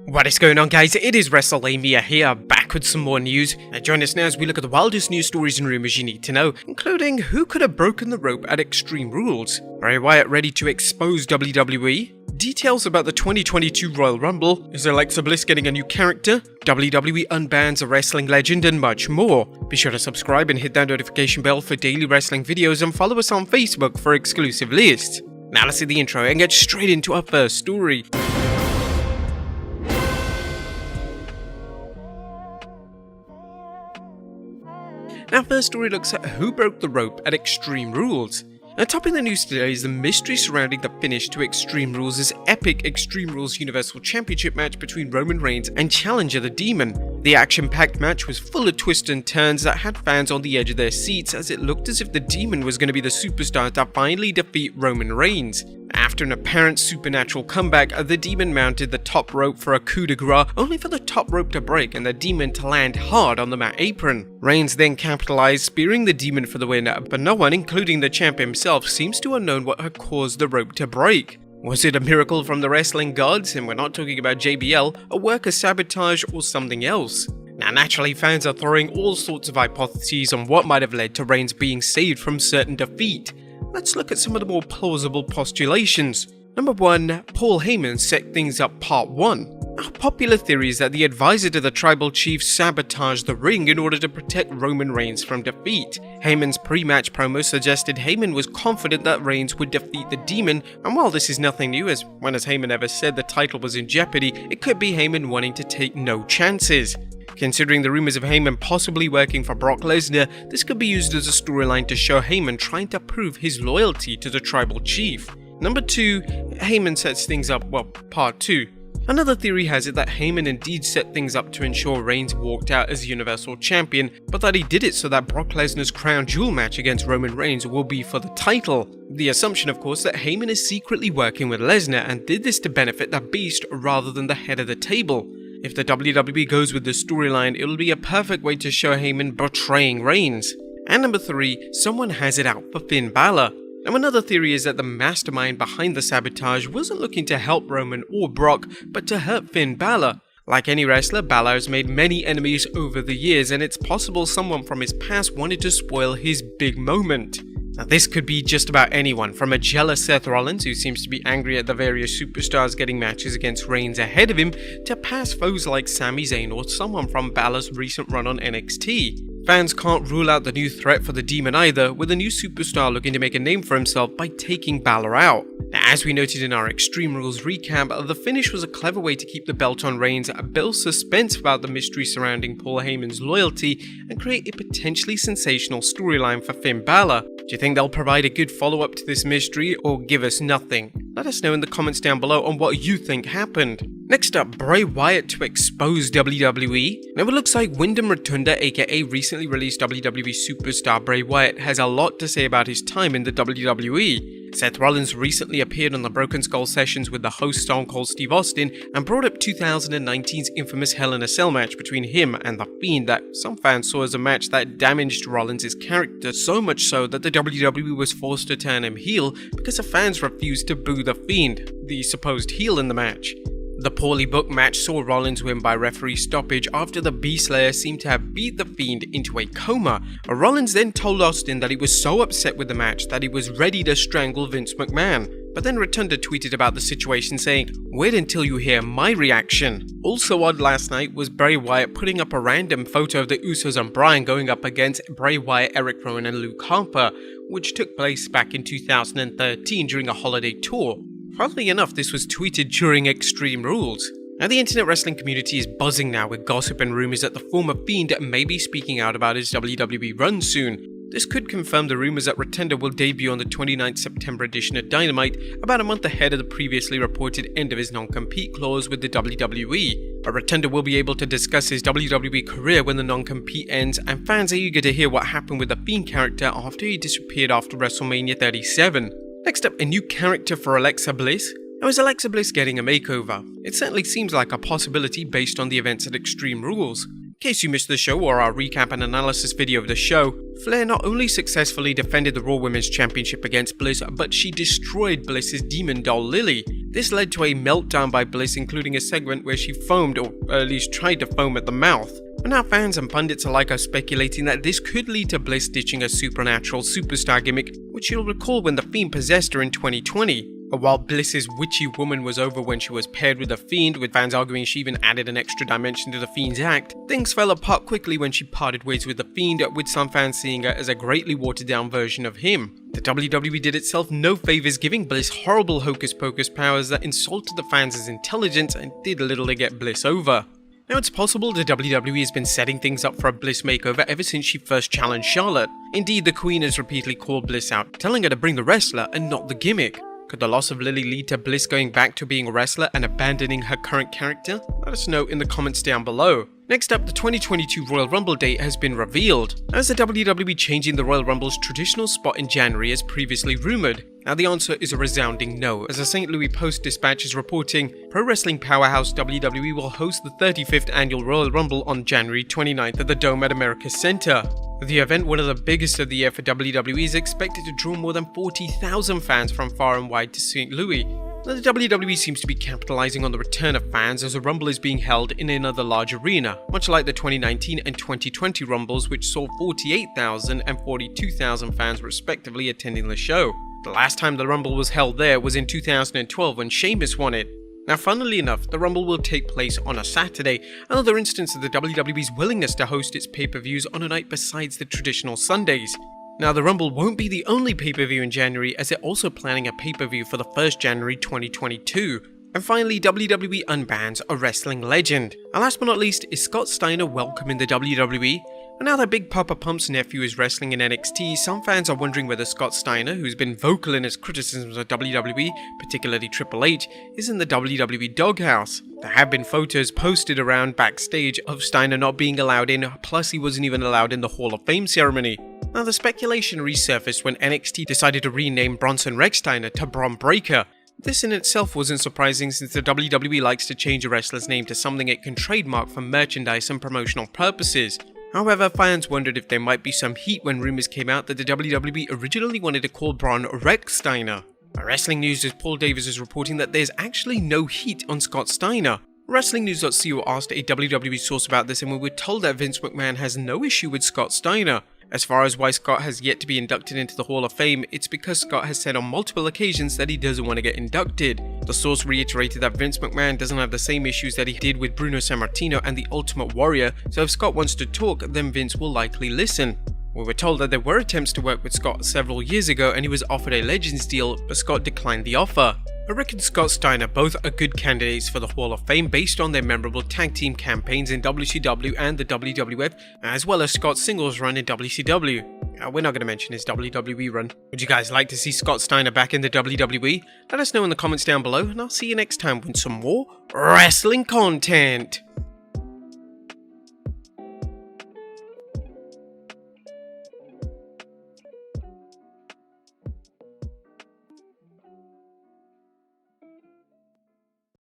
What is going on, guys? It is Wrestlelamia here, back with some more news. Join us now as we look at the wildest news stories and rumors you need to know, including who could have broken the rope at Extreme Rules, Bray Wyatt ready to expose WWE, details about the 2022 Royal Rumble, is Alexa Bliss getting a new character, WWE unbans a wrestling legend, and much more. Be sure to subscribe and hit that notification bell for daily wrestling videos, and follow us on Facebook for exclusive lists. Now let's see the intro and get straight into our first story. Our first story looks at who broke the rope at Extreme Rules. Now, topping the news today is the mystery surrounding the finish to Extreme Rules' epic Extreme Rules Universal Championship match between Roman Reigns and challenger the Demon. The action-packed match was full of twists and turns that had fans on the edge of their seats, as it looked as if the Demon was going to be the superstar to finally defeat Roman Reigns. After an apparent supernatural comeback, the Demon mounted the top rope for a coup de grace, only for the top rope to break and the Demon to land hard on the mat apron. Reigns then capitalized, spearing the Demon for the win, but no one, including the champ himself, seems to have known what had caused the rope to break. Was it a miracle from the wrestling gods, and we're not talking about JBL, a work of sabotage, or something else? Now, naturally, fans are throwing all sorts of hypotheses on what might have led to Reigns being saved from certain defeat. Let's look at some of the more plausible postulations. Number 1. Paul Heyman set things up part 1. A popular theory is that the advisor to the tribal chief sabotaged the ring in order to protect Roman Reigns from defeat. Heyman's pre-match promo suggested Heyman was confident that Reigns would defeat the Demon, and while this is nothing new, as when has Heyman ever said the title was in jeopardy, it could be Heyman wanting to take no chances. Considering the rumors of Heyman possibly working for Brock Lesnar, this could be used as a storyline to show Heyman trying to prove his loyalty to the tribal chief. Number 2, Heyman sets things up, part 2. Another theory has it that Heyman indeed set things up to ensure Reigns walked out as Universal Champion, but that he did it so that Brock Lesnar's crown jewel match against Roman Reigns will be for the title. The assumption, of course, that Heyman is secretly working with Lesnar and did this to benefit the Beast rather than the head of the table. If the WWE goes with this storyline, it'll be a perfect way to show Heyman betraying Reigns. And number 3, someone has it out for Finn Balor. Now, another theory is that the mastermind behind the sabotage wasn't looking to help Roman or Brock, but to hurt Finn Balor. Like any wrestler, Balor has made many enemies over the years, and it's possible someone from his past wanted to spoil his big moment. Now, this could be just about anyone, from a jealous Seth Rollins, who seems to be angry at the various superstars getting matches against Reigns ahead of him, to past foes like Sami Zayn or someone from Balor's recent run on NXT. Fans can't rule out the new threat for the Demon either, with a new superstar looking to make a name for himself by taking Balor out. Now, as we noted in our Extreme Rules recap, the finish was a clever way to keep the belt on Reigns, build suspense about the mystery surrounding Paul Heyman's loyalty, and create a potentially sensational storyline for Finn Balor. Do you think they'll provide a good follow-up to this mystery, or give us nothing? Let us know in the comments down below on what you think happened. Next up, Bray Wyatt to expose WWE. Now, it looks like Wyndham Rotunda, aka recently released WWE superstar Bray Wyatt, has a lot to say about his time in the WWE. Seth Rollins recently appeared on the Broken Skull sessions with the host Stone Cold Steve Austin and brought up 2019's infamous Hell in a Cell match between him and The Fiend that some fans saw as a match that damaged Rollins' character, so much so that the WWE was forced to turn him heel because the fans refused to boo The Fiend, the supposed heel in the match. The poorly booked match saw Rollins win by referee stoppage after the Beast Slayer seemed to have beat The Fiend into a coma. Rollins then told Austin that he was so upset with the match that he was ready to strangle Vince McMahon. But then Rotunda tweeted about the situation saying, "Wait until you hear my reaction." Also odd last night was Bray Wyatt putting up a random photo of the Usos and Bryan going up against Bray Wyatt, Eric Rowan and Luke Harper, which took place back in 2013 during a holiday tour. Funnily enough, this was tweeted during Extreme Rules. Now, the internet wrestling community is buzzing now with gossip and rumors that the former Fiend may be speaking out about his WWE run soon. This could confirm the rumors that Rotunda will debut on the 29th September edition of Dynamite, about a month ahead of the previously reported end of his non-compete clause with the WWE. But Rotunda will be able to discuss his WWE career when the non-compete ends, and fans are eager to hear what happened with the Fiend character after he disappeared after WrestleMania 37. Next up, a new character for Alexa Bliss. Now, is Alexa Bliss getting a makeover? It certainly seems like a possibility based on the events at Extreme Rules. In case you missed the show or our recap and analysis video of the show, Flair not only successfully defended the Raw Women's Championship against Bliss, but she destroyed Bliss's demon doll Lily. This led to a meltdown by Bliss, including a segment where she foamed, or at least tried to foam at the mouth. But now fans and pundits alike are speculating that this could lead to Bliss ditching a supernatural superstar gimmick, which you'll recall when The Fiend possessed her in 2020. But while Bliss's witchy woman was over when she was paired with The Fiend, with fans arguing she even added an extra dimension to The Fiend's act, things fell apart quickly when she parted ways with The Fiend, with some fans seeing her as a greatly watered down version of him. The WWE did itself no favours, giving Bliss horrible hocus pocus powers that insulted the fans' intelligence and did little to get Bliss over. Now it's possible the WWE has been setting things up for a Bliss makeover ever since she first challenged Charlotte. Indeed, the Queen has repeatedly called Bliss out, telling her to bring the wrestler and not the gimmick. Could the loss of Lily lead to Bliss going back to being a wrestler and abandoning her current character? Let us know in the comments down below. Next up, the 2022 Royal Rumble date has been revealed. Is the WWE changing the Royal Rumble's traditional spot in January as previously rumoured? Now the answer is a resounding no, as the St. Louis Post-Dispatch is reporting pro wrestling powerhouse WWE will host the 35th annual Royal Rumble on January 29th at the Dome at America's Center. The event, one of the biggest of the year for WWE, is expected to draw more than 40,000 fans from far and wide to St. Louis. Now, the WWE seems to be capitalizing on the return of fans, as the Rumble is being held in another large arena, much like the 2019 and 2020 Rumbles, which saw 48,000 and 42,000 fans respectively attending the show. The last time the Rumble was held there was in 2012 when Sheamus won it. Now, funnily enough, the Rumble will take place on a Saturday, another instance of the WWE's willingness to host its pay-per-views on a night besides the traditional Sundays. Now, the Rumble won't be the only pay-per-view in January, as they're also planning a pay-per-view for the 1st January 2022. And finally, WWE unbans a wrestling legend. And last but not least, is Scott Steiner welcome in the WWE? And now that Big Papa Pump's nephew is wrestling in NXT, some fans are wondering whether Scott Steiner, who's been vocal in his criticisms of WWE, particularly Triple H, is in the WWE doghouse. There have been photos posted around backstage of Steiner not being allowed in, plus he wasn't even allowed in the Hall of Fame ceremony. Now, the speculation resurfaced when NXT decided to rename Bronson Rex Steiner to Bron Breakker. This in itself wasn't surprising, since the WWE likes to change a wrestler's name to something it can trademark for merchandise and promotional purposes. However, fans wondered if there might be some heat when rumors came out that the WWE originally wanted to call Bron Rex Steiner. Wrestling News' Paul Davis is reporting that there's actually no heat on Scott Steiner. WrestlingNews.co asked a WWE source about this, and we were told that Vince McMahon has no issue with Scott Steiner. As far as why Scott has yet to be inducted into the Hall of Fame, it's because Scott has said on multiple occasions that he doesn't want to get inducted. The source reiterated that Vince McMahon doesn't have the same issues that he did with Bruno Sammartino and the Ultimate Warrior, so if Scott wants to talk, then Vince will likely listen. We were told that there were attempts to work with Scott several years ago and he was offered a Legends deal, but Scott declined the offer. Rick and Scott Steiner both are good candidates for the Hall of Fame based on their memorable tag team campaigns in WCW and the WWF, as well as Scott's singles run in WCW. We're not going to mention his WWE run. Would you guys like to see Scott Steiner back in the WWE? Let us know in the comments down below, and I'll see you next time with some more wrestling content.